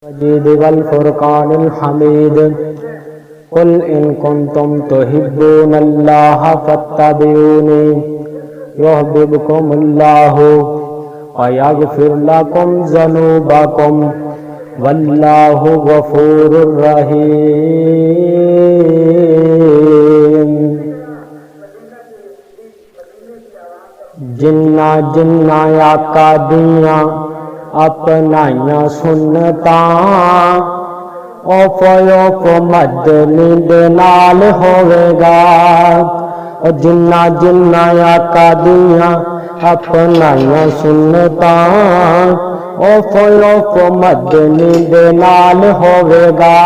مجید والفرقان الحمید قل ان کنتم تحبون اللہ فاتبعونی یحببکم اللہ ویغفر لکم ذنوبکم واللہ غفور رحیم۔ جنہ جنہ آقا دیاں اپنائیاں سنتاں اوف اوف مد نیند نال ہوے گا۔ جنہ جنہ آقا دیاں اپنائیاں سنتاں اوف اوف مد نیند نال ہوے گا۔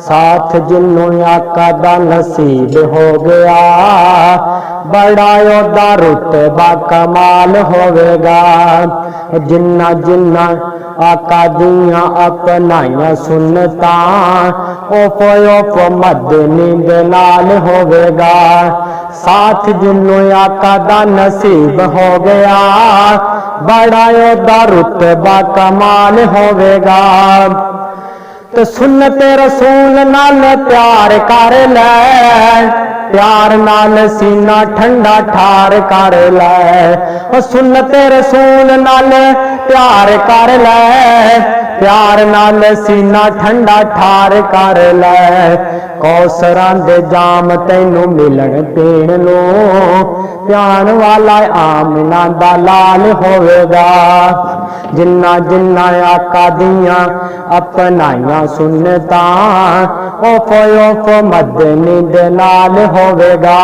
ساتھ جنوں آقا دا نصیب ہو گیا بڑا عہدہ رتبہ کمال ہوے گا۔ جنہ جنہ آقا دیاں اپنائیاں سنتاں اوف اوف مد نیند نال ہوے گا۔ ساتھ جنوں آقا دا نصیب ہو گیا بڑا عہدہ رتبہ کمال ہوے گا۔ تو سنت رسول نال پیار کر لے، پیار نال سینہ ٹھنڈا ٹھار کر لے۔ سنت رسول نال پیار کر لے، پیار نال سینہ ٹھنڈا ٹھار کر لے۔ کوثراں دے جام تینوں ملن پین لو، پیان والا آمنہ دا لال ہوے گا۔ جنہ جنہ آقا دیاں اپنائیاں سنتاں اوف اوف مد نیند نال ہوے گا۔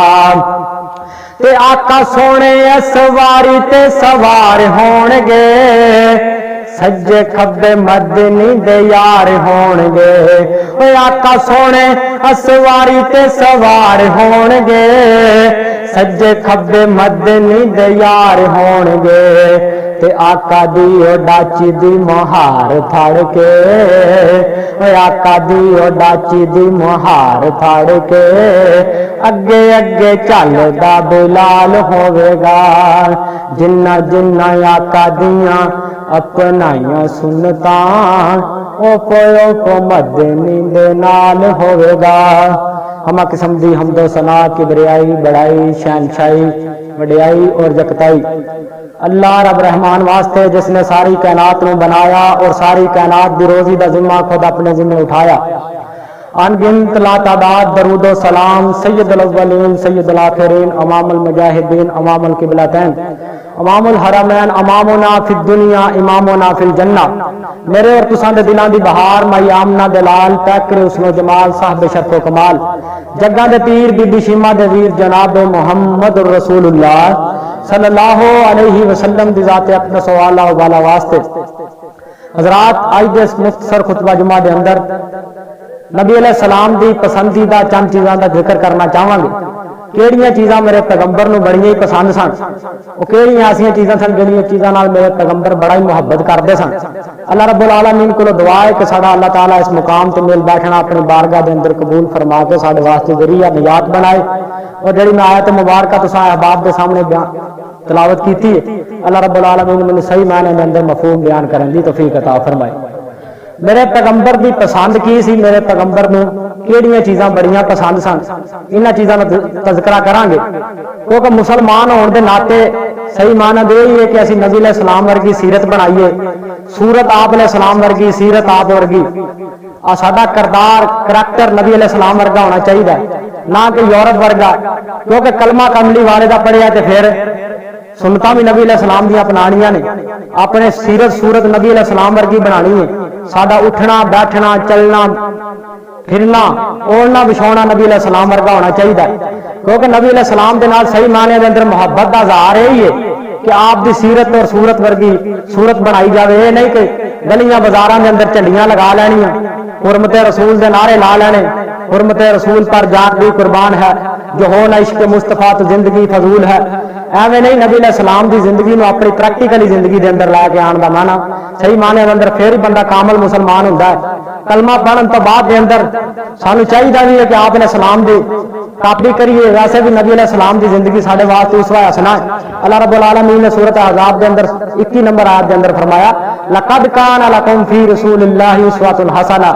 تے آقا سونے سواری تے سوار ہون گے، سجے کھبے مد نیند یار ہون گے۔ آقا سونے سواری تے سوار ہون گے، سجے کھبے مد نیند یار ہون گے۔ تے آقا دی ڈاچی دی مہار پھڑ کے، آقا دی ڈاچی دی مہار پھڑ کے اگے اگے چلدا بلال ہوے گا۔ جنہ جنہ آقا دیاں اپنائیاں سنتاں اوف اوف مد نیند نال ہوے گا۔ ہمہ قسم دی حمد و ثنا کبریائی بڑائی شہنشاہی وڈیائی اور جکتائی اللہ رب رحمان واسطے جس نے ساری کائنات نو بنایا اور ساری کائنات دی روزی دا ذمہ خود اپنے ذمہ اٹھایا۔ ان گنت لا تعداد درود و سلام سید الاولین سید الاخرین امام المجاہدین امام القبلتین امام الحرمین امامنا فی الدنیا امامنا فی الجنہ۔ میرے اور تساں دے دلاں دی بہار مائی آمنہ دلال پیکر حسن و جمال صاحب شرف و کمال جگہ دے پیر بی بی شیمہ دے ویر جناب محمد رسول اللہ صلی اللہ علیہ وسلم دی ذات اقدس و اعلیٰ و بالا واسطے۔ حضرات آج دے اس مختصر خطبہ جمعہ دے اندر نبی علیہ السلام دی پسندیدہ چند چیزاں دا ذکر کرنا چاہواں گے۔ کیڑیاں چیزاں میرے پیغمبر نو بڑی ہی پسند سن، وہ کیڑیاں ایسیاں چیزاں سن جڑیاں چیزاں نال میرے پیغمبر بڑا ہی محبت کرتے سن۔ اللہ رب العالمین کو دعا ہے کہ ساڈا اللہ تعالیٰ اس مقام تے مل بیٹھنا اپنی بارگاہ دے اندر قبول فرما کے ساڈے واسطے ذریعہ نجات بنائے۔ اور جڑی میں آیت مبارکہ تساں احباب دے سامنے تلاوت کیتی ہے اللہ رب العالمین نے صحیح معنی میں اندر مفہوم بیان کرنے دی توفیق عطا فرمائے۔ میرے پیغمبر دی پسند کی سی، میرے پیغمبر نو کیڑیاں چیزاں بڑیاں پسند سن، انہاں چیزاں دا تذکرہ کران گے کیونکہ مسلمان ہون دے ناطے صحیح معنی دے ہے کہ اسی نبی علیہ السلام ورگی سیرت بنائیے، صورت آپ علیہ السلام ورگی، سیرت آپ ورگی، ساڈا کردار کریکٹر نبی علیہ السلام ورگا ہونا چاہیے، نہ کہ یورپ ورگا، کیونکہ کلمہ کملی والے دا پڑھیا تے پھر سنتاں بھی نبی علیہ السلام دی اپنانیاں نے، اپنے سیرت صورت نبی علیہ السلام ورگی بنانی ہے۔ ساڈا اٹھنا بیٹھنا چلنا پھرنا اوڑھنا بچھونا نبی علیہ السلام ورگا ہونا چاہیے، کیونکہ نبی علیہ السلام دے نال صحیح معنی دے اندر محبت دا اظہار یہی ہے کہ آپ دی سیرت اور صورت ورگی صورت بنائی جاوے۔ یہ نہیں کہ گلیاں بازاراں دے اندر جھنڈیاں لگا لینیاں، حرمت رسول دے نعرے لا لینے، حرمت رسول پر جان بھی قربان ہے، جو ہو نہ عشق مصطفیٰ تو زندگی فضول ہے۔ ایویں نہیں، نبی علیہ السلام دی زندگی نو اپنی پریکٹیکلی زندگی دے اندر لا کے آن دا مانا صحیح معنی دے اندر پھر ہی بندہ کامل مسلمان ہوندا ہے۔ کلمہ پڑھن تو بعد دے اندر سانو چاہیے بھی ہے کہ آپ علیہ السلام دی کاپی کریے، ویسے بھی نبی علیہ السلام دی زندگی ساڈے واسطے اسوہ حسنہ ہے۔ اللہ رب العالمین نے سورۃ احزاب دے اندر 21 نمبر آیت دے اندر فرمایا لقد کان لکم فی رسول اللہ اسوۃ حسنہ،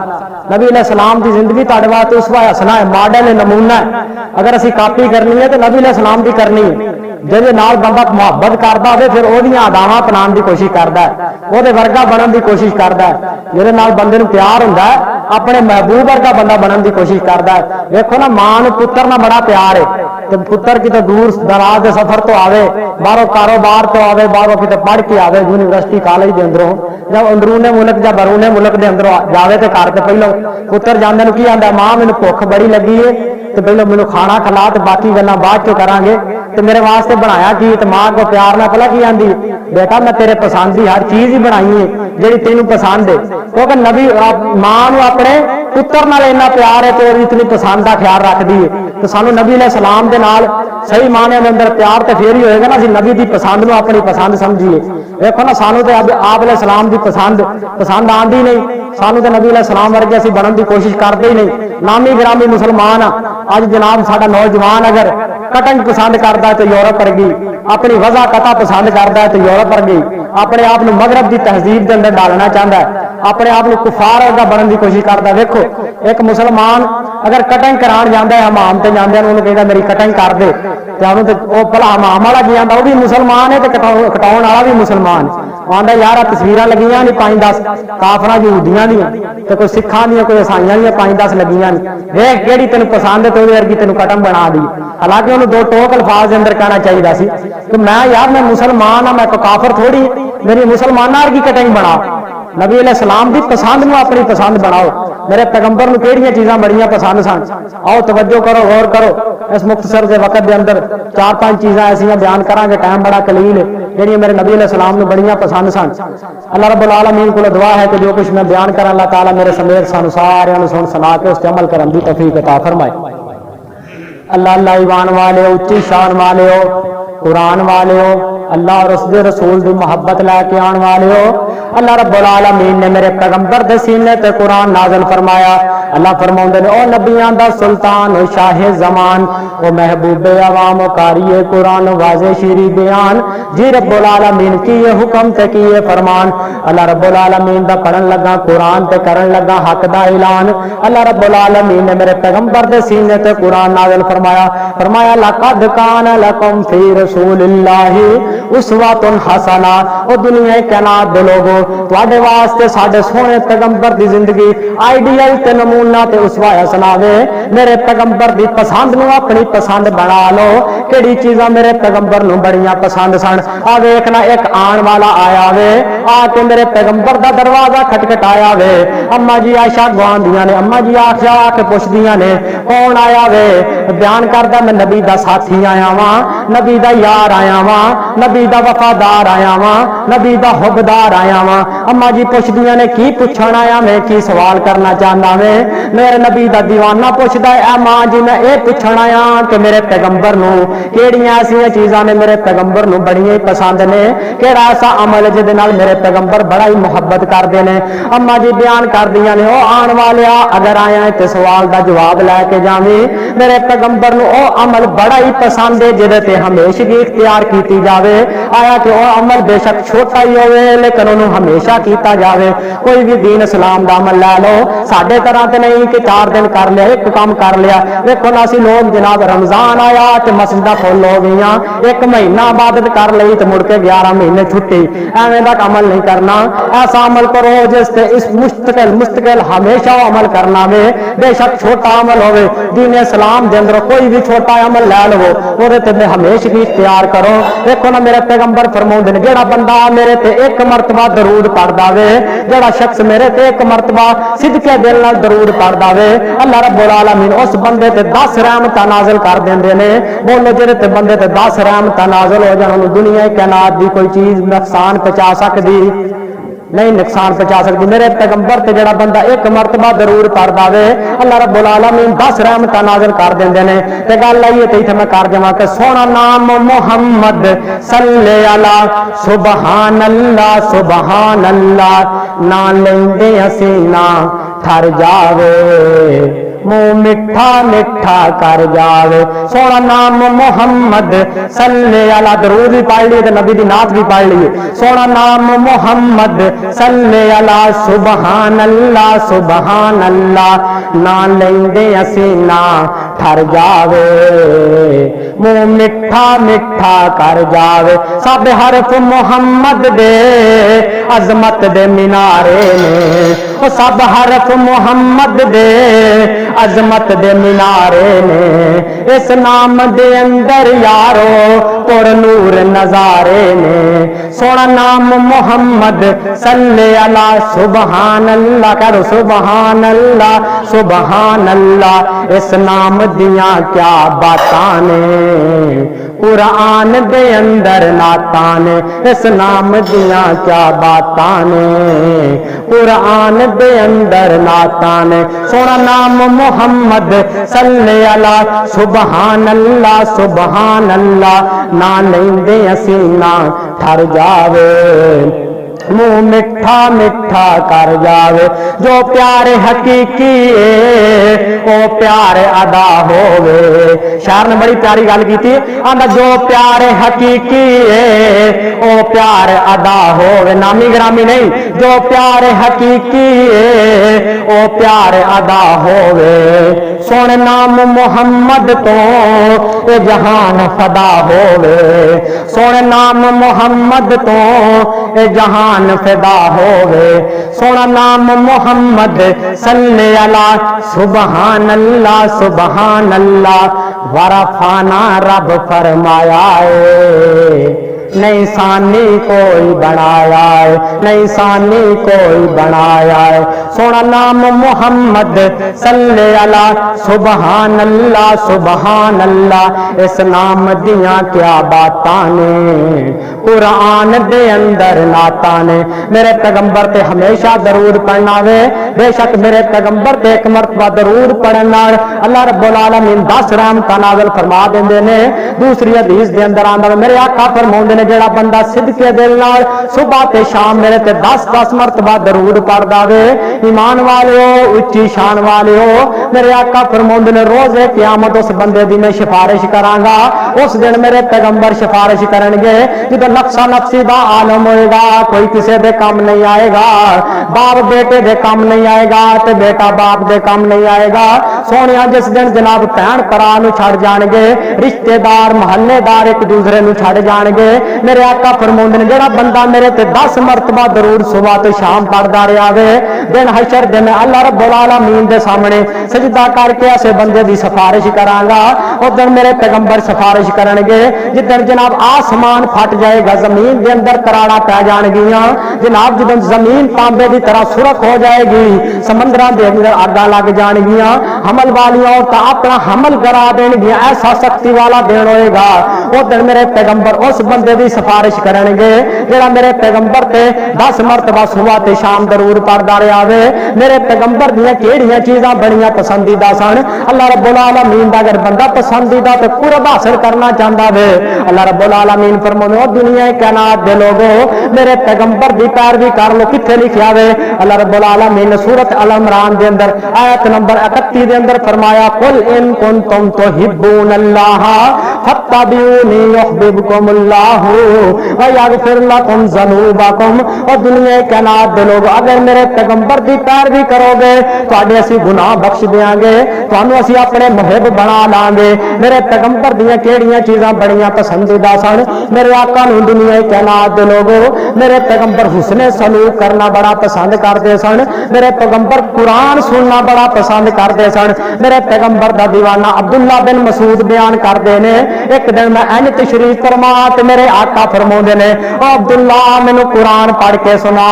نبی علیہ السلام کی زندگی تہاڈے واسطے اسوہ حسنہ ہے، ماڈل ہے، نمونہ ہے۔ اگر اسی کاپی کرنی ہے تو نبی علیہ السلام کی کرنی ہے۔ جہدے نال بندہ محبت کردا ہوے پھر اودیاں اداواں اپنان دی کوشش کردا ہے، اودے ورگا بنن دی کوشش کردا ہے۔ جہدے نال بندے نوں پیار ہوندا ہے اپنے محبوب ورگا بندہ بنن دی کوشش کردا ہے۔ دیکھو نا ماں نوں پتر نال بڑا پیار ہے، تے پتر کتے دور دراز دے سفر تو آوے، باہروں کاروبار تو آوے، باہروں کتے پڑھ کے آوے یونیورسٹی کالج دے اندروں، جب اندرون ملک یا بیرون ملک دے اندروں جاوے تے گھر تے پہلو پتر جاندے نوں کی آندا، ماں مینوں بھوک بڑی لگی ہے تے پہلو مینوں کھانا کھلا تے باقی گلاں بعد چوں کران گے، تے میرے واسطے بنایا کی؟ تے ماں کو پیار نہ پلا کی آندی، بیٹا میں تیرے پسند دی ہر چیز ہی بنائی ہے جیڑی تینوں پسند ہے۔ کیونکہ نبی ماں نوں اپنے پتر نال اتنا پیار ہے تو اتنی پسند دا خیال رکھ دی ہے۔ تو سانو نبی علیہ السلام دے نال صحیح معنی دے اندر پیار تے پھر ہی ہوئے گا نا، اسی نبی دی پسند نو اپنی پسند سمجھیے۔ دیکھو نا سانو تے آپ علیہ السلام دی پسند آندی نہیں، سانو تے نبی علیہ السلام ورگے اسی بنن دی کوشش کرتے ہی نہیں۔ نامی گرامی مسلمان اج جناب ساڈا نوجوان اگر کٹنگ پسند کرتا ہے تو یورپ ورگی، اپنی وضع قطع پسند کرتا ہے تو یورپ ورگی، اپنے آپ مغرب دی تہذیب دے اندر ڈالنا چاہتا ہے، اپنے آپ کفار ورگا بننے کی کوشش کرتا ہے۔ دیکھو ایک مسلمان اگر کٹنگ کران جاندا ہے حمام تے جاندے انہوں کہندا میری کٹنگ کر دے، تے انہوں تے او بھلا حمام والا کی آندا، وہ بھی مسلمان ہے تے کٹاون والا بھی مسلمان ہے۔ آندا یار تصویراں لگیاں نہیں 5-10 کافراں یہودیاں دیاں تے کوئی سکھاں دیاں کوئی عیسائیاں دیاں 5-10 لگیاں نہیں، ویکھ کیڑی تینوں پسند ہے تے اودے ورگی تینوں کٹنگ بنا دی۔ حالانکہ انہوں دو ٹوک الفاظ دے اندر کہنا چاہیے سی کہ میں یار میں مسلمان ہاں، میں کوئی کافر تھوڑی، میری مسلماناں ورگی کٹنگ بنا۔ نبی علیہ السلام دی پسند نو اپنی پسند بناؤ۔ میرے پیغمبر نو کیڑیاں چیزاں بڑیاں پسند سن، آؤ توجہ کرو، غور کرو۔ اس مختصر دے وقت دے اندر 4-5 چیزاں ایسیاں بیان کران گے، ٹائم بڑا قلیل ہے، جہڑیاں میرے نبی علیہ السلام نو بڑیاں پسند سن۔ اللہ رب العالمین کو دعا ہے کہ جو کچھ میں بیان کراں اللہ تعالیٰ میرے سمیت سانو سارے نو سن سنا کے اس تے عمل کرن دی توفیق عطا فرمائے۔ اللہ اللہ ایمان والے ہو، اچھی شان والے ہو، قرآن والے ہو، اللہ اور اس دے رسول دی محبت لے کے آن والے ہو، اللہ رب العالمین نے میرے پیغمبر دے سینے تے قرآن نازل فرمایا۔ اللہ فرماؤندے نے او نبیاں دا سلطان، او شاہ زمان، او محبوب عوام، او قاری قرآن، واضح شیری بیان، جی رب العالمین کی یہ حکم تے کی یہ فرمان۔ اللہ رب العالمین دا پڑھن لگا قرآن تے کرن لگا حق دا اعلان۔ اللہ رب العالمین نے میرے پیغمبر دے سینے تے قرآن نازل فرمایا، فرمایا لقد کان لکم فی رسول اللہ اسوۃ حسنہ۔ او دنیا کائنات دے لوگو تواڈے واسطے ساڈے سونے پیغمبر دی زندگی آئیڈیل تے نمونہ تے اسوہ حسنہ وے۔ میرے پیغمبر دی پسند نو اپنی پسند بنا لو۔ کیڑی چیزاں میرے پیغمبر نو بڑیاں پسند سن؟ آ ویکھنا ایک آن والا آیا وے، آ کے میرے پیغمبر دا دروازہ کھٹکھٹایا وے، اما جی عائشہ گواندیاں نے، اما جی آخیا آ کے پوچھدیاں نے کون آیا وے؟ بیان کردا میں نبی دا ساتھی آیا واں، نبی دا یار آیا واں، نبی دا وفادار آیا واں، نبی دا حبدار آیا واں۔ اما جی پوچھدیاں نے کی پوچھن آیا میں، کی سوال کرنا چاہنا میں؟ میرے نبی دا دیوانہ پوچھدا ہے اے ماں جی میں اے پوچھن آیا کہ میرے پیغمبر نو کیڑیاں ایسیاں چیزاں نے میرے پیغمبر نو بڑیاں ہی پسند نے، کیڑا ایسا عمل جے دے نال میرے پیغمبر بڑا ہی محبت کردے نے؟ اما جی بیان کردیاں نے او آن والیا اگر آیا ہے تے سوال دا جواب لے کے جاویں، میرے پیغمبر نو او عمل بڑا ہی پسند ہے جے تے ہمیشگی اختیار کیتی جاوے۔ آیا کہ او عمل بے شک چھوٹا ہی ہوئے لیکن انہوں ہمیشہ کیتا جاوے۔ کوئی بھی دین اسلام دا عمل لے لو، ساڈے طرح تے نہیں کہ 4 دن کر لیا ایک کام کر لیا۔ دیکھو نا اسی لوگ جناب رمضان آیا تے مسجداں فل ہو گئیاں، 1 مہینہ عبادت کر لئی تے مڑ کے 11 مہینے چھٹی، ایویں دا عمل نہیں کرنا۔ ایسا عمل کرو جس تے اس مستقل ہمیشہ عمل کرنا وے، بے شک چھوٹا عمل ہوئے۔ دین اسلام دے اندر کوئی بھی چھوٹا عمل لے لو اودے تے ہمیشہ اختیار کرو۔ دیکھو نا میرے پیغمبر فرماؤندے نے جڑا بندہ میرے تے 1 مرتبہ درود پڑھدا وے، جڑا شخص میرے تے 1 مرتبہ صدقے دل نال درود پڑھدا وے، اللہ رب العالمین اس بندے تے 10 رحمتاں نازل کر دیندے نے۔ بولو جڑے تے بندے تے 10 رحمتاں نازل ہو جان انہوں دنیا کائنات دی کوئی چیز نقصان پہنچا سکدی نہیں، نقصان پہنچا سکتی۔ میرے پیغمبر تے جڑا بندہ 1 مرتبہ درود پڑھدا وے اللہ رب العالمین 10 رحمتاں نازل کر دیندے نے۔ تے گل آئی تے میں کر جاواں کہ سونا نام محمد صلی علی سبحان اللہ سبحان اللہ، نا لیندے حسینہ ٹھر جاوے منہ مٹھا مٹھا کر جاوے سونا نام محمد صلی اللہ درود بھی پڑھ لیے نبی دی نعت بھی پڑھ لیے سونا نام محمد صلی اللہ سبحان اللہ نا لیندے اسی نا ٹھر جاوے منہ مٹھا مٹھا کر جاوے سب حرف محمد دے عظمت دے مینارے نے وہ سب حرف محمد دے عظمت دے مینارے نے اس نام دے اندر یارو پر نور نظارے نے سونا نام محمد صلی اللہ سبحان اللہ کرو سبحان اللہ اس نام دیاں کیا باتاں نے قرآن دے اندر نعتاں نے اس نام دیاں کیا باتاں نے قرآن دے اندر نعتاں نے سونا نام محمد صلی اللہ سبحان اللہ نا لیندے اسی نا ٹھر جاوے منہ مٹھا مٹھا کر جاوے جو پیار حقیقی ہے او پیار ادا ہووے شاعر نے بڑی پیاری گل کی تھی آندا جو پیار حقیقی ہے او پیار ادا ہووے نامی گرامی نہیں جو پیار حقیقی ہے او پیار ادا ہووے سونے نام محمد تو اے جہان فدا ہووے سونے نام محمد تو اے جہان فدا ہووے سونا نام محمد صلی اللہ سبحان اللہ ورفانا رب فرمایا ہے نہیں ثانی کوئی بنایا ہے نہیں ثانی کوئی بنایا ہے سونا نام محمد صلی اللہ سبحان اللہ اس نام دیاں کیا باتاں نے قرآن دے اندر نعتاں نے میرے پیغمبر تے ہمیشہ درود پڑھنا وے بے شک میرے پیغمبر تے ایک مرتبہ درود پڑھنا اللہ رب العالمین 10 رحمتاں نازل فرما دیندے نے دوسری حدیث دے اندر آندا میرے آقا فرماوندے نے جڑا بندہ صدقے دل نال صبح تے شام میرے تے 10 مرتبہ درود پڑھدا وے ایمان والےو اچھی شان والےو میرے آقا فرماوندے نے روز قیامت اس بندے دی میں سفارش کراں گا اس دن میرے پیغمبر سفارش کرن گے جدوں نفسا نفسی دا عالم ہوئے گا کوئی کسے دے کام نہیں آئے گا باپ بیٹے دے کام نہیں آئے گا تے بیٹا باپ دے کام نہیں آئے گا سونیا جس دن جناب بہن بھرا نو چھڑ جان گے رشتے دار محلے دار ایک دوسرے نو چھڑ جان گے میرے آقا فرماوندے نے جڑا بندہ میرے تے 10 مرتبہ درود صبح تے شام پڑھدا رہیا وے دن حشر دے میں اللہ رب العالمین دے سامنے سجدہ کر کے ایسے بندے دی سفارش کراں گا اس دن میرے پیغمبر سفارش کرن گے جدن جناب آسمان پھٹ جائے گا زمین دے اندر تراڑا پہ جان گیاں جناب جدن زمین تانبے دی طرح سرخ ہو جائے گی سمندراں دے اندر اگاں لگ جان گیاں حمل والی عورتاں اپنا حمل کرا دین گیاں ایسا سختی والا دن ہوئے گا اس دن میرے پیغمبر اس بندے دی سفارش کرن گے جڑا میرے پیغمبر تے 10 مرتبہ صبح تے شام درود پڑھدا رہیا وے میرے پیغمبر دیاں کیڑیاں چیزاں بڑیاں پسندیدہ سن اللہ رب العالمین دا اگر بندہ پسندیدہ تے قرب حاصل کرنا چاہندا وے اللہ رب العالمین فرماਉਂਦੇ او دنیا کائنات دے لوگو میرے پیغمبر دی پیروی کر لو کتھے لکھیا وے اللہ رب العالمین نے سورۃ ال عمران دے اندر آیت نمبر 31 دے اندر فرمایا قل ان کنتم تحبون اللہ فاتبعونی یحببکم اللہ ویغفر لکم ذنوبکم اور دنیا کائنات دے لوگ اگر میرے پیغمبر دی پیروی کرو گے تواڈے اسی گناہ بخش دیاں گے تانوں اسی اپنے محب بنا لاں گے میرے پیغمبر دیاں کیڑیاں چیزاں بڑیاں پسندیدہ سن میرے آقا نو دنیا کائنات دے لوگو میرے پیغمبر حسن سلوک کرنا بڑا پسند کرتے سن میرے پیغمبر قرآن سننا بڑا پسند کرتے سن میرے پیغمبر دا دیوانہ عبداللہ بن مسعود بیان کرتے نے ایک دن میں این تشریف فرما تے میرے آقا فرماوندے نے او عبداللہ مینوں قرآن پڑھ کے سنا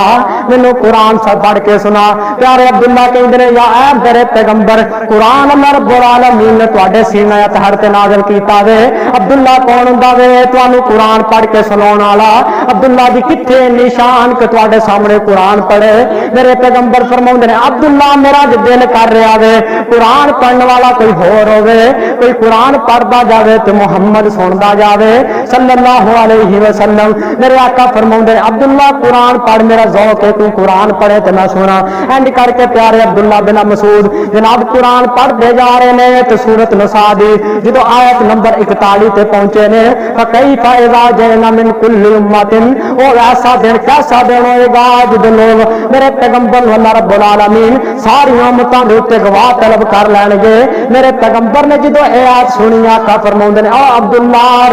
مینوں قرآن سب پڑھ کے سنا پیارے عبداللہ کہندے نے یا اے میرے پیغمبر قرآن اللہ رب العالمین نے تواڈے سینے اطہر تے نازل کیتا وے عبداللہ کون ہوندا وے تانوں قرآن پڑھ کے سناون والا عبداللہ دی کتھے نشان کہ تواڈے سامنے قرآن پڑھے میرے پیغمبر فرماوندے نے عبداللہ میرا دل کر رہا وے قرآن پڑھن والا کوئی ہور ہوے کوئی قرآن پڑھدا جاوے تے محمد سندا جاوے صلی اللہ علیہ وسلم میرے آقا فرماوندے عبداللہ قرآن پڑھ میرا ذوق ہے تو قرآن پڑھے تے میں سنا اینڈ کر کے پیارے عبداللہ بن مسعود جناب قرآن پڑھ پڑھتے جا رہے ہیں تو سورت نساء دی جدو آیت نمبر 41 تے پہنچے نے فَكَيْفَ إِذَا جِئْنَا مِنْ كُلِّ أُمَّةٍ اور ایسا دن کیسا دن ہوئے گا جدو لوگ میرے پیغمبر اللہ رب العالمین ساری امتاں دے اوتے گواہ طلب کر لین گے. میرے پیغمبر نے جدو اے آیت سنی آقا فرماؤندے نے آ عبداللہ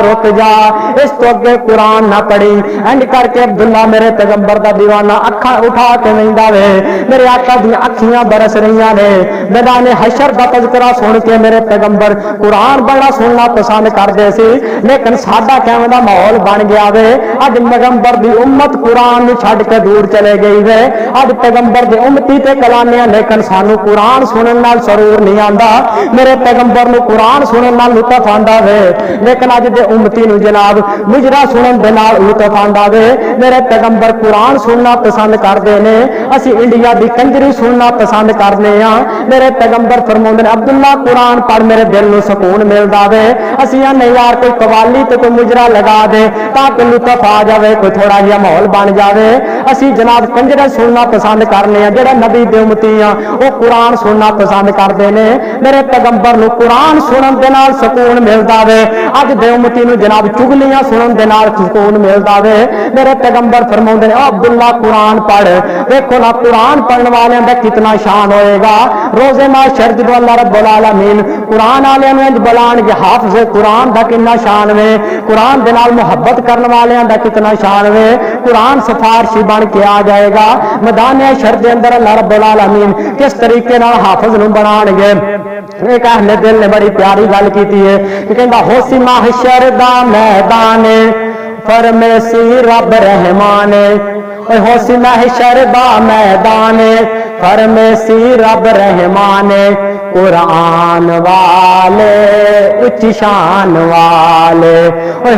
رک جا اس تو اگے قرآن نہ پڑھی. اینڈ کر کے عبداللہ میرے پیغمبر دا دیوانہ اکھاں اٹھا کے ویندا وے. میرے آقا دی اکھیاں برس رہیاں نے. میدان حشر دا تذکرہ سن کے میرے پیغمبر قرآن بڑا سننا پسند کردے سی لیکن ساڈا کیویں دا ماحول بن گیا وے اج پیغمبر دی امت قرآن نوں چھڈ کے دور چلے گئی وے. اج پیغمبر دی امتی تے کلانے لیکن سانو قرآن سنن نال سرور نہیں آندا. میرے پیغمبر نوں قرآن سنن نال لطف آندا وے لیکن اج دے امتی نوں جناب مجرا سنن دے نال لطف آندا وے. میرے پیغمبر قرآن سننا پسند کردے نے. اسی انڈیا دی کنجری سننا پسند کرنے ہاں. میرے پیغمبر فرماندے نے عبداللہ قرآن پڑھ میرے دل نوں سکون ملدا وے. اسی نہیں یار کوئی قوالی تے کوئی مجرا لگا دے تاکہ لطف آ جاوے کوئی تھوڑا جہا ماحول بن جاوے. اسی جناب کنجرا سننا پسند کرنے ہاں. جڑے نبی دے امتی ہاں وہ قرآن سننا پسند کردے نے. میرے پیغمبر نوں قرآن سنن دے نال سکون ملدا وے. اج دے امتی نوں جناب چگلیاں سنن دے نال سکون ملدا وے. میرے پیغمبر فرماندے نے عبداللہ قرآن پڑھ. دیکھو نا قرآن پڑھن والے دا کتنا شان ہوئے گا. روزے محشر جدوں اللہ رب العالمین قرآن والے نوں انج بلان گے حافظ قرآن دا کتنا شان وے. قرآن دے نال محبت کرن والے دا کتنا شان وے. قرآن سفارشی بن کے آ جائے گا میدان حشر دے اندر. اللہ رب العالمین کس طریقے نال حافظ نوں بنان گے. ایک اہل دل نے بڑی پیاری گل کیتی ہے کہ کہندا ہوسی محشر دا میدان فرمیسی رب رحمان. ہوسی محشر دا میدان فرمیسی رب رحمان. قرآن والے اچھی شان والے.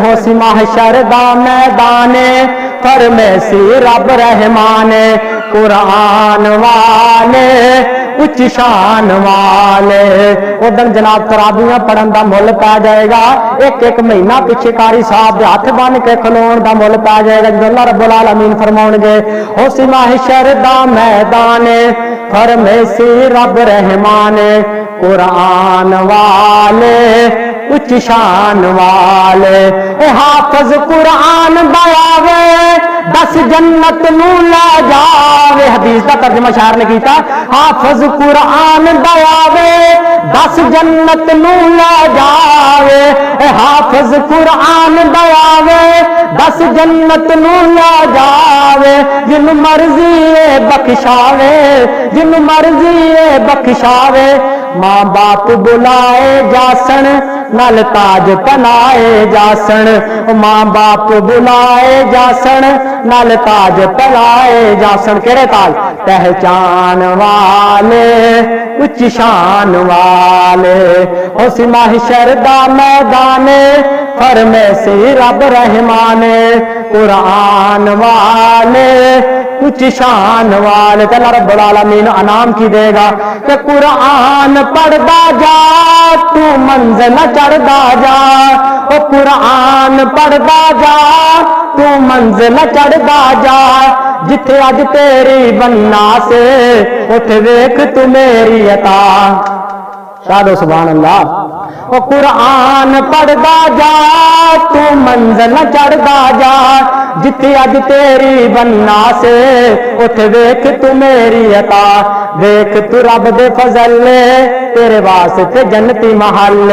ہوسی محشر دا میدان فرمیسی رب رحمان. قرآن والے اچ شان والے. ادھر جناب ترابیاں پڑھن دا مل پا جائے گا. ایک ایک مہینہ پیچھے کاری صاحب دے ہاتھ بن کے کھلون دا مل پا جائے گا. جب اللہ رب العالمین فرماؤن گے ہوسی محشر دا میدان فرمیسی رب رحمان. قرآن والے اچ شان والے. اے حافظ قرآن بیاوے 10 جنت نو لا جاوے. حدیث کا ترجمہ شاعر نے کیتا حافظ قرآن بیاوے 10 جنت نو لا جاوے. اے حافظ قرآن بیاوے 10 جنت نو لا جاوے. جن مرضی بخشاوے جن مرضی بخشاوے. ماں باپ بلائے جاسن نال تاج پنائے جاسن. ماں باپ بلائے جاسن نال تاج پنائے جاسن. کہڑے تاج؟ پہچان والے اچ شان والے. اس محشر دا میدان فرمیسی رب رحمان. قرآن والے اچ شان والے. اللہ رب العالمین انعام کی دے گا کہ قرآن پڑھدا جا تو منزل چڑھدا جا. او قرآن پڑھدا جا تو منزل چڑھدا جا. جتھے اج تیری بننا سے اوتھے ویکھ تو میری عطا. شاد سبحان اللہ. او قرآن پڑھدا جا تو منزل چڑھدا جا. جتھے اج تیری بننا سے اوتھے ویکھ تو میری عطا. ویکھ تو رب دے فضل تیرے واسطے جنتی محل.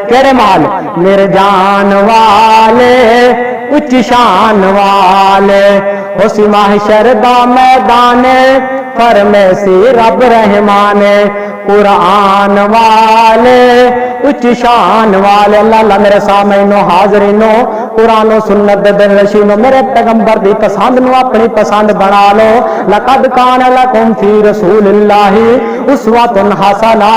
کہڑے محل؟ میرے جان والے اچ شان والے. اس محشر دا میدان فرمیسی رب رحمان. قرآن والے اچ شان والے. اللہ اللہ میرے سامعینو حاضرینو قرآن و سنت دے دل نشینو میرے پیغمبر دی پسند نو اپنی پسند بنا لو. لقد کان لکم فی رسول اللہ اسوۃ حسنہ.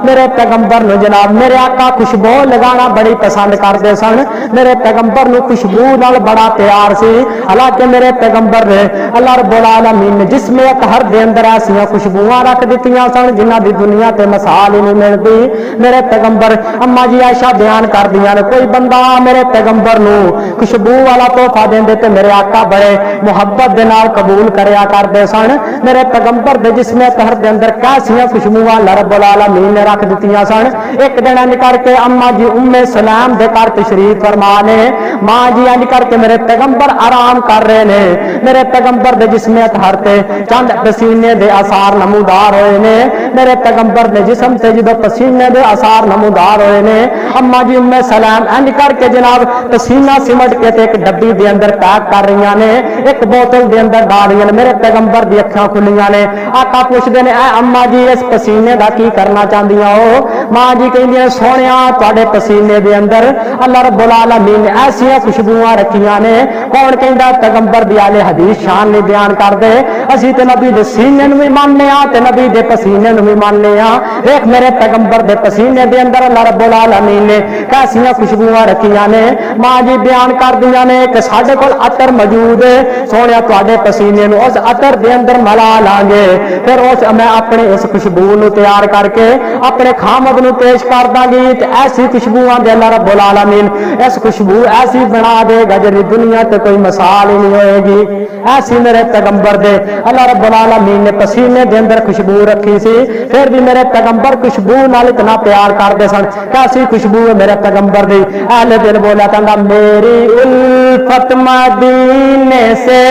میرے پیغمبر نو جناب میرے آقا خوشبو لگانا بڑی پسند کرتے سن. میرے پیغمبر نو خوشبو نال بڑا پیار سی. حالانکہ میرے پیغمبر نے اللہ رب العالمین نے جسم اطہر دے اندر ایسیاں خوشبوواں رکھ دتیاں سن جنہاں دی دنیا تے مثال ہی نہیں ملتی. میرے پیغمبر اما جی عائشہ بیان کر دیاں نے کوئی بندہ میرے پیغمبر نو خوشبو والا تحفہ دیندے تے میرے آقا بڑے محبت دے نال قبول کریا کردے سن میرے پیغمبر دے جسم طاہر دے اندر کیسیاں خوشبوواں رب العالمین نے رکھ دتیاں سن ایک دن انج کر کے اما جی ام سلام دے گھر تشریف فرما نے ماں جی انج کر کے میرے پیغمبر آرام کر رہے نے میرے پیغمبر دے جسم طاہر تے چند پسینے دے آثار نمودار ہوئے نے میرے پیغمبر دے جسم تے جدوں پسینے دے آثار نمودار ہوئے نے اما جی ام سلام انج کر کے جناب پسینہ سمٹ کے تے ایک ڈبی دے اندر پیک کر رہی نے ایک بوتل دے اندر ڈال رہی نے میرے پیغمبر دی اکھاں کھلیاں نے آقا پوچھدے نے اے اما جی اس پسینے دا کی کرنا چاہندیاں ہو ماں جی کہندی سونیا تواڈے پسینے دے اندر اللہ رب العالمین نے ایسیاں خوشبوواں رکھیاں نے کون کہندا پیغمبر دی اہل حدیث شان نہیں بیان کردے اسی تے نبی دے سینے نوں وی ماننے ہاں تے نبی دے پسینے نوں وی ماننے ہاں دیکھ میرے پیغمبر دے پسینے دے اندر اللہ رب العالمین نے کیسیاں خوشبوواں رکھیاں نے ماں جی بیان کردیاں نے کہ ساڈے کول عطر موجود ہے سونیا تواڈے پسینے نوں اس عطر دے اندر ملا لان گے پھر اس میں اپنے اس خوشبو نوں تیار کر کے اپنے خامد نوں پیش کر داں گی تے ایسی خوشبوواں دے اللہ رب العالمین اس خوشبو ایسی بنا دے گا جی دنیا تے کوئی مثال ہی نہیں ہوئے گی ایسی میرے پیغمبر دے اللہ رب العالمین نے پسینے دے اندر خوشبو رکھی سی پھر بھی میرے پیغمبر خوشبو نال اتنا پیار کردے سن کیسی خوشبو ہے میرے پیغمبر دی اہل دل بولا کہندا میری الفت مدینے سے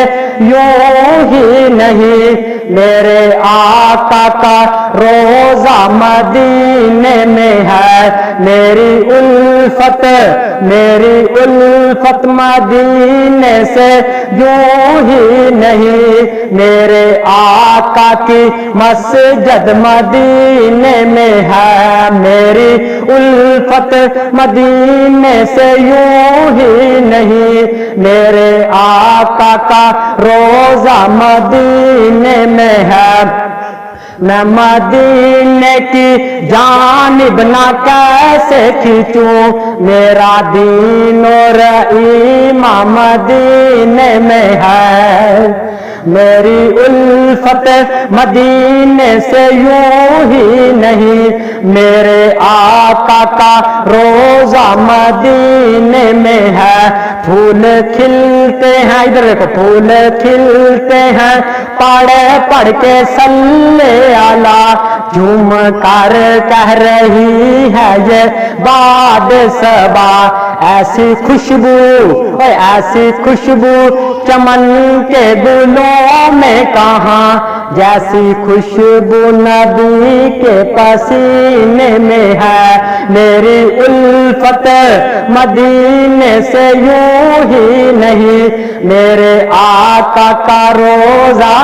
یوں ہی نہیں میرے آقا کا روزہ مدینے میں ہے میری الفت مدینے سے یوں ہی نہیں میرے آقا کی مسجد مدینے میں ہے میری الفت مدینے سے یوں ہی نہیں میرے آقا کا روزہ مدینے میں ہے میں مدینے کی جانب نہ کیسے کھینچوں میرا دین اور ایمان مدینے میں ہے میری الفت مدینے سے یوں ہی نہیں میرے آقا کا روزہ مدینے میں ہے پھول کھلتے ہیں ادھر دیکھو پھول کھلتے ہیں پڑھ کے صلی اللہ جھوم کر کہہ رہی ہے یہ باد صبا ایسی خوشبو چمن کے گلوں میں کہاں جیسی خوشبو نبی کے پسینے میں ہے میری الفت مدینے سے یوں ہی نہیں میرے آقا کا روزہ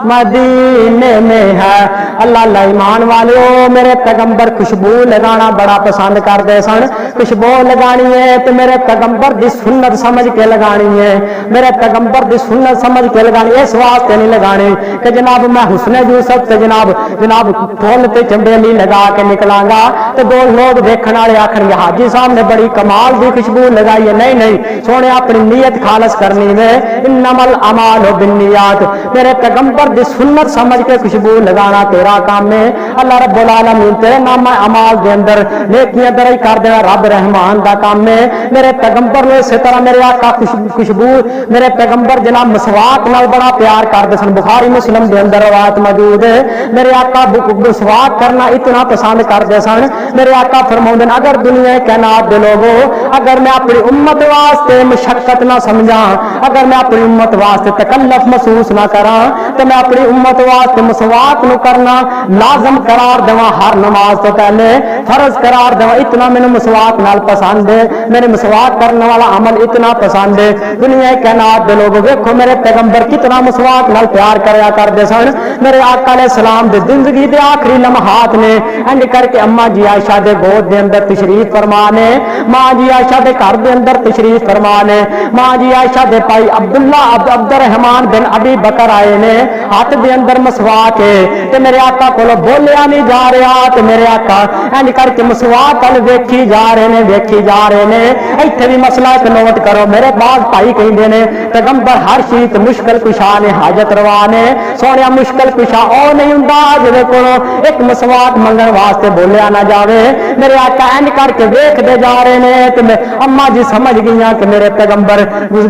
مدینے میں ہے اللہ ایمان والو میرے پیغمبر خوشبو لگانا بڑا پسند کرتے سن خوشبو لگانی ہے تو میرے پیغمبر دی سنت سمجھ کے لگانی ہے میرے پیغمبر دی سنت سمجھ کے لگانی اس واسطے نہیں لگانی کہ جناب میں حسن یوسف سے جناب پھول تے چنبیلی لگا کے نکلاں گا تو دو لوگ دیکھنے والے آخر گے حاجی صاحب نے بڑی کمال دی خوشبو لگائی ہے نہیں سونے اپنی نیت خالص کرنی ہے انما الاعمال بالنیات میرے پیغمبر دی سنت سمجھ کے خوشبو لگانا تیرا کام ہے اللہ رب العالمین تیرے نام اعمال دے اندر نیکیاں درائی کر دینا رب رحمان دا کام ہے میرے پیغمبر نے اسی طرح میرے آقا خوشبو میرے پیغمبر جناب مسواک نال بڑا پیار کرتے سن بخاری مسلم دے اندر روایت موجود ہے میرے آقا مسواک کرنا اتنا پسند کرتے سن میرے آقا فرماؤندے ہیں اگر دنیا کائنات دے لوگوں اگر میں اپنی امت واسطے مشقت نہ سمجھاں اگر میں اپنی امت واسطے تکلف محسوس نہ کراں تو میں اپنی امت واسطے مسواک نو کرنا لازم قرار دواں ہر نماز تو پہلے فرض قرار دواں اتنا میں مسواک نال پسند ہے میرے مسواک کرنے والا عمل اتنا پسند ہے دنیا کائنات دے لوگوں دیکھو میرے پیغمبر کتنا مسواک نال پیار کریا کرتے سن میرے آقا علیہ السلام دے زندگی دے آخری لمحات نے انج کر کے اما جی عائشہ دے گود دے اندر تشریف فرما نے ماں جی عائشہ دے گھر دے اندر تشریف فرما نے ماں جی عائشہ دے بھائی عبد الرحمان بن ابی بکر آئے نے ہاتھ دے اندر مسواک ہے تے میرے آقا کولو بولیا نہیں جا رہا تے میرے آقا انج کر کے مسواک ول ویکھی جا رہے نے ویکھی جا رہے نے ایتھے بھی مسئلہ ایک نوٹ کرو میرے بعد بھائی کہندے نے پیغمبر ہر چیز مشکل کشا نے حاجت روا نے سونیا مشکل کشا او نہیں ہوندا جے کولو ایک مسواک منگن واسطے بولیا نہ جاوے میرے آقا انج کر کے ویکھ دے جا رہے نے تے اما جی سمجھ گئیاں کہ میرے پیغمبر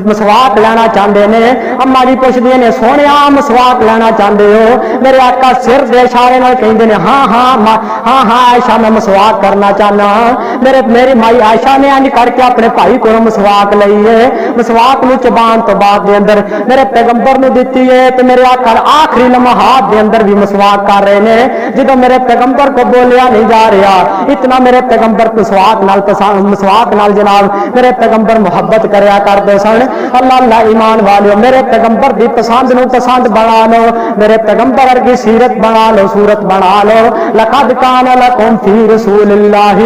مسواک لینا چاہتے ہیں اما جی پوچھدی نے سونے مسواک لینا چاہتے ہو میرے آقا سر دے اشارے نال کہندے نے ہاں ہاں ہاں ہاں عائشہ میں مسواک کرنا چاہنا میری مائی عائشہ نے انج کر کے اپنے بھائی کو مسواک لئی ہے مسواک نو چبان تو بعد دے اندر میرے پیغمبر نو دتی ہے تے میرے آقا آخری لمحات دے اندر بھی مسواک کر رہے نے جدوں میرے پیغمبر کو بولیا نہیں جا رہا اتنا میرے پیغمبر مسواک نال مسواک نال جناب میرے پیغمبر محبت کریا کرتے سن اللہ اللہ ایمان والو میرے پیغمبر دی پسند نو پسند بنا لو میرے پیغمبر کی سیرت بنا لو صورت بنا لو لقد کان لکم فی رسول اللہ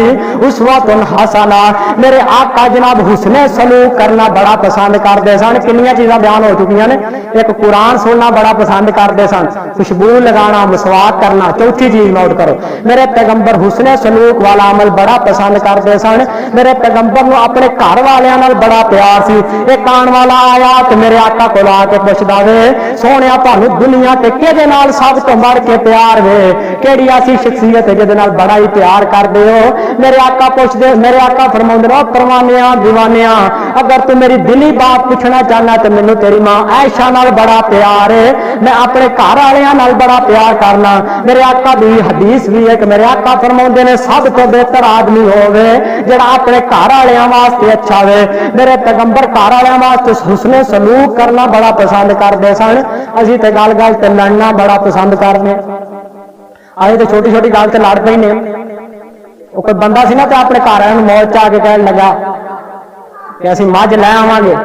اسوۃ حسنہ میرے آقا جناب حسن سلوک کرنا بڑا پسند کرتے سن کنیاں چیزاں بیان ہو چکی نے ایک قرآن سننا بڑا پسند کرتے سن خوشبو لگانا مسواک کرنا چوتھی چیز نوٹ کرو میرے پیغمبر حسن سلوک والا عمل بڑا پسند کرتے سن میرے پیغمبر نو اپنے گھر والیاں نال بڑا پیار سی ایک آن والا آیا تے میرے آقا کول آ کے پوچھدا وے سونیا تانوں دنیا تے کدے نال سب تو بڑھ کے پیار وے کیڑی ایسی شخصیت ہے جے نال بڑا ہی پیار کردے ہو میرے آقا پوچھدے میرے آقا فرماندے نے پروانیاں دیوانیاں اگر تو میری دلی بات پوچھنا چاہنا تے مینوں تیری ماں عائشہ نال بڑا پیار ہے میں اپنے گھر والیاں نال بڑا پیار کرنا میرے آقا دی حدیث بھی ہے کہ میرے آقا فرماندے نے سب تو بہتر آدمی ہوے جڑا اپنے گھر والیاں واسطے اچھا ہوے میرے پیغمبر گھر والیاں واسطے حسن سلوک کرنا بڑا پسند کرتے سن اسی تے گل گل تے لڑنا بڑا پسند کرنے آئے تے چھوٹی چھوٹی گل تے لڑ پئی نے وہ کوئی بندہ سی نا تے اپنے گھر والوں موت چ آ کے کہن لگا کہ اسی مجھ لے آواں گے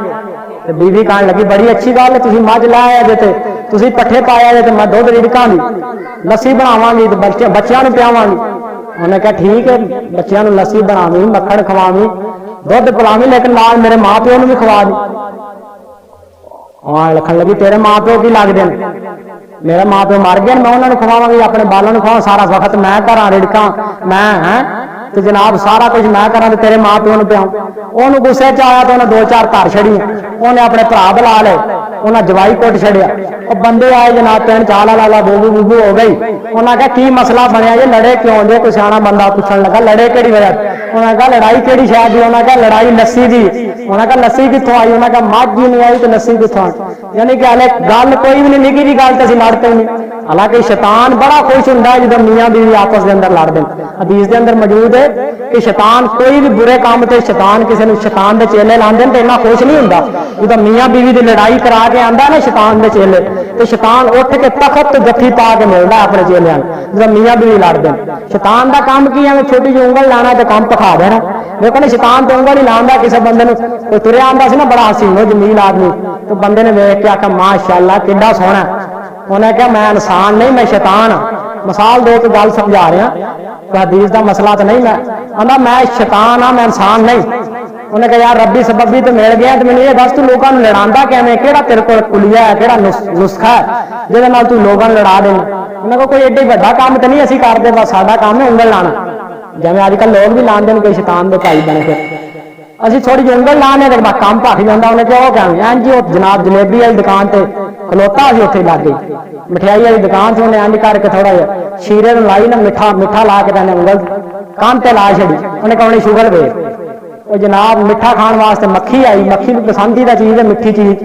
تے بیوی کہن لگی بڑی اچھی گل ہے تسی مجھ لے آئے جے تے تسی پٹھے پایا جے تے میں دودھ رڑکاں گی لسی بناواں گی تے بچیاں نوں پیاواں گی انہیں کہا ٹھیک ہے بچیاں نوں لسی بناویں مکھن کھواویں دودھ پلاویں لیکن نال میرے ماں پیو نوں بھی کھوا دی ہاں لکھن لگی تیرے ماں پیو کی لگتے ہیں میرے ماں پیو مر گئے میں انہوں نے کھواواں گی اپنے بالاں نوں کھواواں سارا وقت میں کراں رڑکاں میں تو جناب سارا کچھ میں کراں تے تیرے ماں پیو نوں پیاؤں انہوں غصے چ آیا تو انہیں دو چار دھر چھڑی انہیں اپنے بھرا بلا لے انہیں جوائی کٹ چھڑیا وہ بندے آئے جناب تین چالا لالا بوبو بوبو ہو گئی انہیں کہا کی مسئلہ بنیا یہ لڑے کیوں دے کوئی سیاح بندہ پوچھنے لگا لڑے کہڑی وجہ انہیں کہا لڑائی کہڑی شاید دی انہیں کہا لڑائی لسی دی انہیں کہا لسی کتوں آئی انہیں کہا مجھ جی نہیں آئی تو لسی کتوں آئی یعنی کہ ہلے گل کوئی بھی نہیں نکی جی گل تو اسی لڑتے نہیں حالانکہ شیطان بڑا خوش ہوتا ہے جب میاں بیوی آپس کے اندر لڑتے ہیں حدیث کے اندر موجود ہے کہ شیطان کوئی بھی برے کام تے شیطان کسی نے شیطان دے چیلے لاندے تو اتنا خوش نہیں ہوتا جب میاں بیوی دی لڑائی کرا کے آندا نا شیطان دے چیلے تو شیطان اٹھ کے تخت جفی پا کے ملتا ہے اپنے چیلے جب میاں بیوی لڑتے ہیں شیطان دا کام کی ہے چھوٹی جی انگل لانا تو کام پکھا دینا لیکن شیطان تو انگل ہی لانا کسی بندے نے کوئی تریا آندا سی نا بڑا حسین ہو جمیل آدمی تو بندے نے ویکھ کے آکھا ماشاءاللہ کڈا سوہنا انہیں کہا میں انسان نہیں میں شیطان ہاں مثال دو تو گل سمجھا رہا کہ حدیث دا مسئلہ تو نہیں میں شیطان ہاں میں انسان نہیں انہیں کہا یار ربی سببی تو مل گیا تو میں یہ دس تو لوگوں لڑا کیویں کہڑا تیرے کو کلیا ہے کہڑا نسخہ ہے جہاں تو لوگوں لڑا دینا انہیں کو کوئی ایڈی بڑا کام تو نہیں اسی کرتے بس ساڈا کام ہے انگل لانا جی اج کل لوگ بھی لاندے کہ شیطان دے بھائی بنے پھر اسی تھوڑی جی انگل لانے تو بس کام پک جاتا انہیں کہ وہ کہ جی وہ جناب جلیبی والی دکان سے کھلوتا اسی اتنے لگ گئی مٹھائی والی دکان سے انہیں انج کر کے تھوڑا جہا شیرے لائی نا میٹھا لا کے انہیں انگل کان تے لا چڑی انہیں کہا انہیں شوگر دے وہ جناب میٹھا کھان واسطے مکھی آئی مکھی پسندیدہ چیز ہے میٹھی چیز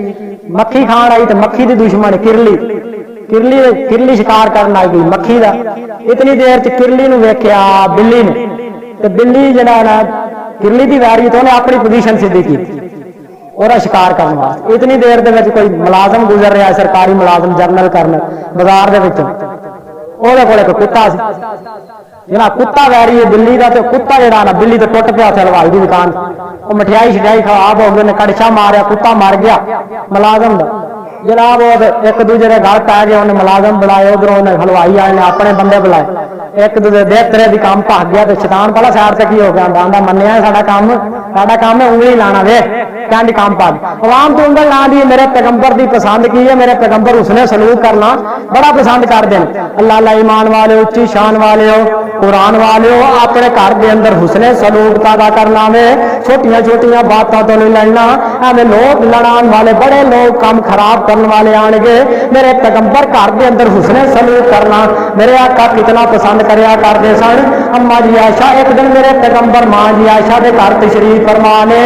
مکھی کھان آئی تو مکھی دی دشمن کرلی شکار کرن آئی گئی مکھی دا اتنی دیر چ کرلی نو ویکھیا بلی نے تو بلی جڑا نا کرلی دی ویری تو انہیں اپنی پوزیشن سیدھی کی اور شکار کرنے واسطے اتنی دیر دے وچ کوئی ملازم گزر رہا ہے سرکاری ملازم جرنل کرنل بازار دے وچ وہ ایک کتا سی جنا کتا ویری ہے بلی کا تو کتا جڑا نا بلی تو ٹوٹ پیا ہلوائی کی دکان وہ مٹھائی شٹائی خراب ہو گئی کڑچا ماریا کتا مر گیا ملازم دا جناب وہ ایک دوجے کے گل پی گئے انہیں ملازم بلائے ادھر انہیں ہلوائی والے نے اپنے بندے بلائے ایک دوسرے دے طرح دی کام بھاگ گیا تو شیطان پہلا سائڈ سے کی ہو گیا آندا منیا ساڈا کام ہے انگلی لانا وے کہندی کام پاک عوام تو انگل لا دی میرے پیغمبر دی پسند کی ہے میرے پیغمبر اس نے سلوک کرنا بڑا پسند کر دین اللہ اللہ ایمان والے اچھی شان والے ہو قرآن والے ہو اپنے گھر دے اندر حسن سلوک پیدا کرنا وے چھوٹیاں چھوٹیاں باتاں تو نہیں لڑنا ایویں لوگ لڑان والے بڑے لوگ کام خراب کرنے والے آن گے میرے پیغمبر گھر دے اندر حسن سلوک کرنا میرے آقا کتنا پسند کریا کرتے سن اما جی عائشہ ایک دن میرے پیغمبر ماں جی عائشہ دے گھر تشریف فرما نے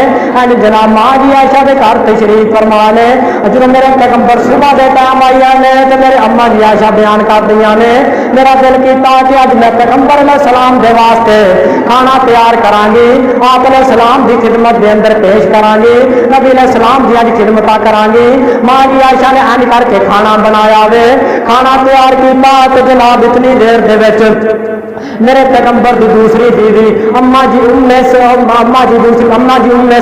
جناب ماں جی عائشہ دے گھر تشریف فرما نے جب میرے پیغمبر صبح دے ٹائم آئی نے تو میرے اما جی عائشہ بیان کر دیا نے میرا دل کیتا کہ اج میں پیغمبر علیہ السلام دے واسطے کھانا تیار کراں گی آپ علیہ السلام دی خدمت دے اندر پیش کراں گی نبی علیہ السلام دی اج خدمت کراں گی ماں جی عائشہ نے انج کر کے کھانا بنایا وے کھانا تیار کیتا تو جناب اتنی دیر دے وچ میرے پیغمبر دی دوسری بیوی اما جی ام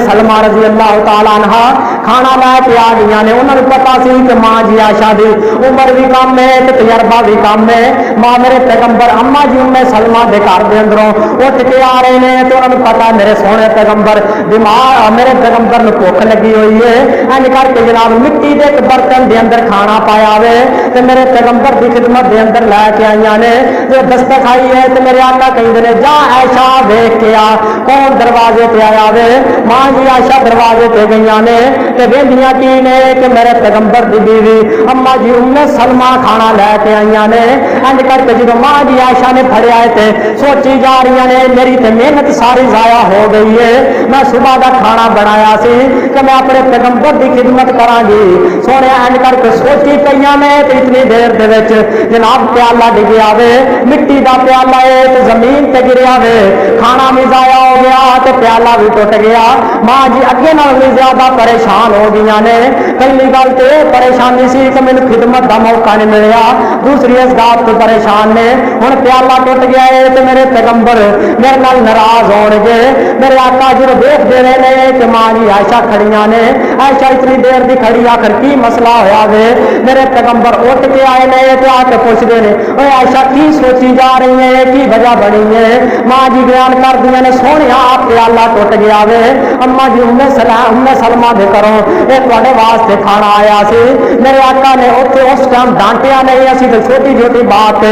سلمہ رضی اللہ تعالی عنہ کھانا لے کے آ گئی نے انہوں نے پتا سی کہ ماں جی عائشہ دی عمر بھی کم ہے تے تجربہ بھی کم ہے ماں میرے پیغمبر اما جی ام سلمہ دے گھر دے اندروں اٹھ کے آ رہے ہیں تو انہوں نے پتا میرے سونے پیغمبر بیمار میرے پیغمبر نو بھوک لگی ہوئی ہے انج کر کے جناب مٹی دے ایک برتن دے اندر کھانا پایا ہوئے تے میرے پیغمبر دی خدمت دے اندر لے کے آئی نے جو دستک آئی ہے تے میرے آقا کہیں دے جا عائشہ دیکھ کے آ کون دروازے پہ آیا وے ماں جی عائشہ دروازے پہ گئی نے تے ویندیاں کی نے کہ میرے پیغمبر دی بیوی اما جی ام سلمہ کھانا لے کے آئی نے انج کر کے جب ماں جی عائشہ نے پھڑیا تے سوچی جا رہی نے میری تے محنت ساری ضائع ہو گئی ہے میں صبح دا کھانا بنایا سی کہ میں اپنے پیغمبر دی خدمت کراں گی سونے انج کر کے سوچی پئیاں نے تے اتنی دیر دے وچ جناب پیالہ ڈگیا وے مٹی دا پیالہ ہے تے زمین تے گریا وے کھانا بھی ضائع ہو گیا تے پیالہ بھی ٹوٹ گیا ماں جی اگے نال بھی زیادہ پریشان ہو گئی نے پہلی گل تے پریشانی سی کہ مینوں خدمت دا موقع نہیں ملیا دوسری اس بات تو پریشان نے ہن پیالہ ٹوٹ گیا ہے تے میرے پیغمبر میرے نال ناراض ہون گے میرے آقا جو دیکھ دے رہے نے کہ ماں جی عائشہ کھڑیاں نے عائشہ اتنی دیر دی کھڑی آخر کی مسئلہ ہویا وے میرے پیغمبر اٹھ کے آئے نے تے آ کے پوچھ دے نے اوے عائشہ کی سوچی جا رہی ہے کی وجہ بنی ہے ماں جی بیان کر دیا نے سونے آپ پیالہ ٹوٹ گیا وے اما جی ام سلمہ دے کرو یہ تواڈے واسطے کھانا آیا سی میرے آقا نے اوتھے اس ٹائم ڈانٹیا نہیں اسی تے چھوٹی چھوٹی بات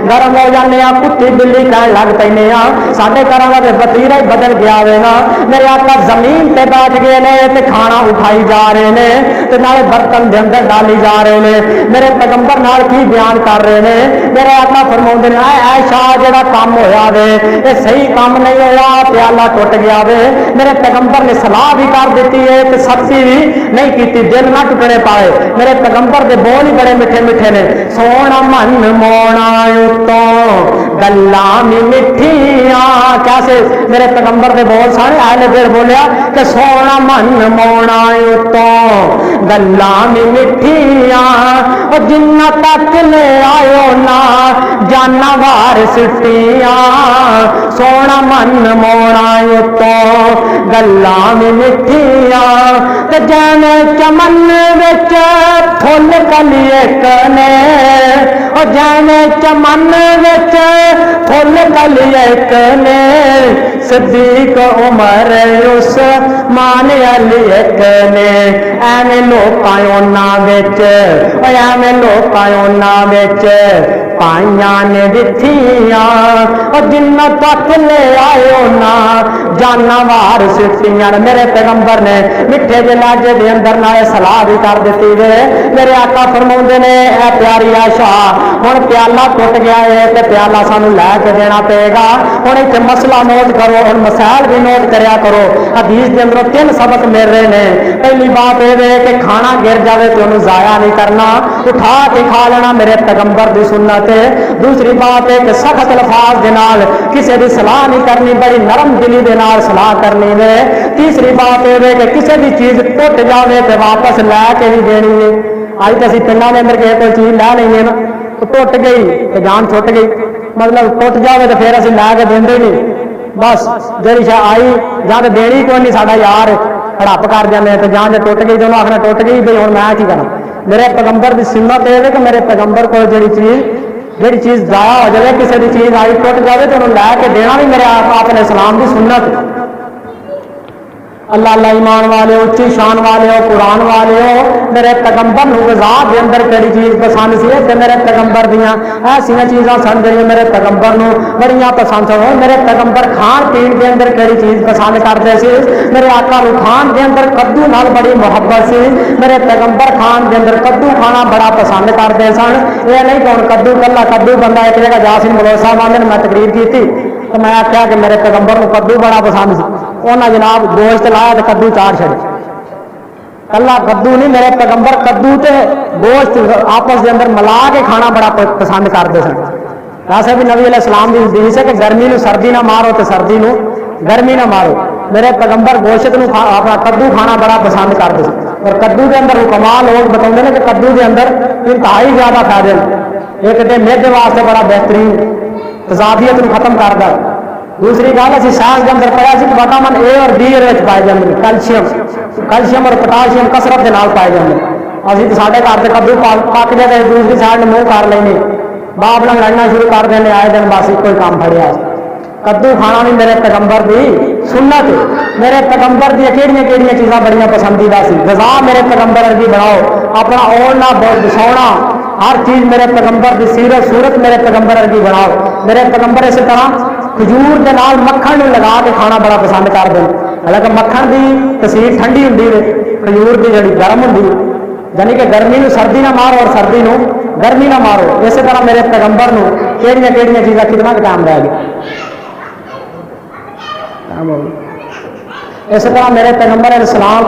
گرم ہو جانے آ کتی بلی کہن لگ پینے آ ساڈے گھراں دا وتیرا ہی بدل گیا وے نا میرے آقا زمین تے بیٹھ گئے نے تے کھانا اٹھائی جا رہے نے تے نالے برتن دے اندر ڈالی جا رہے نے میرے پیغمبر نال کی بیان کر رہے نے میرے آقا فرماؤندے نے اے عائشہ جڑا کام ہویا وے اے صحیح کام نہیں ہویا پیالہ ٹوٹ گیا وے میرے پیغمبر نے صلاح بھی کر دیتی ہے تے سختی بھی نہیں کیتی دل نہ ٹکڑے پائے میرے پیغمبر دے بول ہی بڑے میٹھے میٹھے نے سونا من مونا تو گلاں مٹھیاں کیسے میرے پیغمبر دے بول سارے اہل پھر بولیا کہ سونا من مونا تو گلاں مٹھیاں او جنہ تک لے آیو نا جانوار سٹیاں سونا من مونا تو گلاں مٹھیاں تے جانے چمن وچ پھل کلی ایک نے او جانے چمن وچ پھل کلی ایک نے صدیق عمر عثمان علی ایک نے ایویں لوکاں انہاں وچ او ایویں لوکاں انہاں وچ پائیاں نے دتھیاں او جنہ تک لے آئے نا جانوار سٹیاں میرے پیغمبر نے مٹھے دے لاجے دے اندر نہ صلاح بھی کر دیتی وے میرے آقا فرماؤندے نے اے پیاری عائشہ ہن پیالہ ٹوٹ گیا ہے تے پیالہ سانو لے کے دینا پے گا ہن ایتھے مسئلہ نوٹ کرو ہن مسائل بھی نوٹ کریا کرو حدیث دے اندر 3 سبق مل رہے نے پہلی بات اے وے کہ کھانا گر جاوے تے اونوں ضائع نہیں کرنا اٹھا کے کھا لینا میرے پیغمبر دی سنت ہے دوسری بات ہے کہ سخت الفاظ دے نال کسے دی صلاح نہیں کرنی بڑی نرم دلی دے نال صلاح کرنی ہے تیسری بات ہے کہ کسی بھی چیز ٹوٹ جاوے تے واپس لے کے بھی دینی ہے اج تے اسی پنڈاں دے اندر کوئی چیز لے لینی ہے نا ٹوٹ گئی تے جان چھٹ گئی مطلب ٹوٹ جاوے تے پھر اسی لے کے دیندے نہیں بس جڑی شے آئی جاں تے دینی کوئی نہیں ساڈا یار ہڑپ کر جاندے تے جان تے ٹوٹ گئی تے انہوں آکھنا ٹوٹ گئی بھئی ہن میں کی کراں میرے پیغمبر دی سنت ہے کہ میرے پیغمبر کو جڑی چیز جہی چیز ضائع ہو جائے، کسی کی چیز آئی ٹوٹ جائے تو انہوں لے کے دینا بھی میرے آپ علیہ السلام کی سنت۔ اللہ اللہ ایمان والے ہو، اچھی شان والے ہو، قرآن والے ہو، میرے پیغمبر نو غذا دے اندر کہڑی چیز پسند سی تے میرے پیغمبر دیاں ایسیاں چیزاں سن جڑیاں میرے پیغمبر نو بڑیاں پسند سن۔ میرے پیغمبر کھان پین دے اندر کہڑی چیز پسند کرتے سی؟ میرے آقا نو کھان دے اندر کدو نال بڑی محبت سی، میرے پیغمبر کھان دے اندر کدو کھانا بڑا پسند کرتے سن۔ یہ نہیں کہ کدو کلا کدو بندہ ایک جگہ جاسم ملو صاحب آدھے میں تقریر کی تھی تو میں آخیا کہ میرے پیغمبر کو کدو بڑا پسند سی، انہیں جناب گوشت لایا تو کدو چار چھڑے، کلا کدو نہیں، میرے پیغمبر کدو تے گوشت آپس کے اندر ملا کے کھانا بڑا پسند کرتے سن۔ ویسے بھی نبی علیہ السلام کی حدیث ہے کہ گرمی نو سردی نہ مارو تو سردی نو گرمی نہ مارو۔ میرے پیغمبر گوشت نو اپنا کدو کھانا بڑا پسند کرتے سن، اور کدو کے اندر حکماں لوگ بتاتے ہیں کہ کدو کے اندر انتہائی زیادہ فائدے ہیں۔ ایک تو میدے واسطے بڑا بہترین تضادیت کو ختم کرتا، دوسری گل اسی سائنس کے اندر پڑھا سی کہ وٹامن اے اور بی پائے جاتے ہیں، کیلشیم اور پوٹاشیم کثرت کے نال پائے جاتے ہیں۔ ابھی تو سارے گھر سے کدو پک جائے دوسری سائڈ منہ کر لیں، باپ نال لڑنا شروع کر دیں، آئے دن بس ایک کوئی کام پڑیا۔ کدو کھانا بھی میرے پیغمبر دی سنت، میرے پیغمبر دی کہڑیاں کہڑیاں چیزاں بڑیاں پسندیدہ سی۔ غذا میرے پیغمبر ورگی بناؤ، اپنا اوڑھنا بچھونا ہر چیز میرے پیغمبر دی سیرت صورت میرے پیغمبر ورگی بناؤ۔ میرے پیغمبر اسی طرح کھجور دے نال مکھن لگا کے کھانا بڑا پسند کرتے ہیں، حالانکہ مکھن دی تاثیر ٹھنڈی ہوتی ہے، کھجور دی جڑی گرم ہوتی ہے، یعنی کہ گرمی نو سردی نہ مارو اور سردی نو گرمی نہ مارو۔ اسی طرح میرے پیغمبر نو کہڑیاں کہڑیاں چیزاں کتنا ٹائم رہ گیا۔ اسی طرح میرے پیغمبر علیہ السلام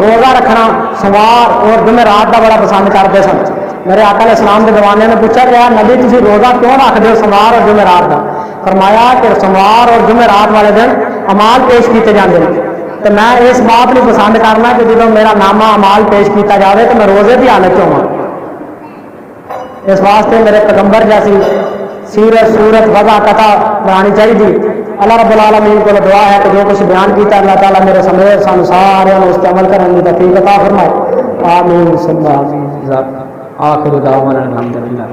روزہ رکھنا سوار اور جمعرات کا بڑا پسند کرتے سن۔ میرے آقا علیہ السلام کے زمانے میں پوچھا گیا نبی تسی روزہ کیوں رکھتے ہو سوار اور جمعرات کا؟ فرمایا کہ سوار اور جمعرات والے دن امال پیش کیتے جاتے ہیں، تو میں اس بات کو پسند کرنا کہ جب میرا نامہ امال پیش کیتا جائے تو میں روزے کی حالت ہوا۔ اس واسطے میرے پیغمبر جیسی سیرت صورت وضع قطع بنانی چاہیے۔ اللہ رب العالمین کو دعا ہے کہ جو کچھ بیان کیتا اللہ تعالیٰ میرے سمیت سانو سارے اس تے عمل کرنے کی توفیق عطا فرمائے۔ آمین۔ آخر دعوانا الحمدللہ۔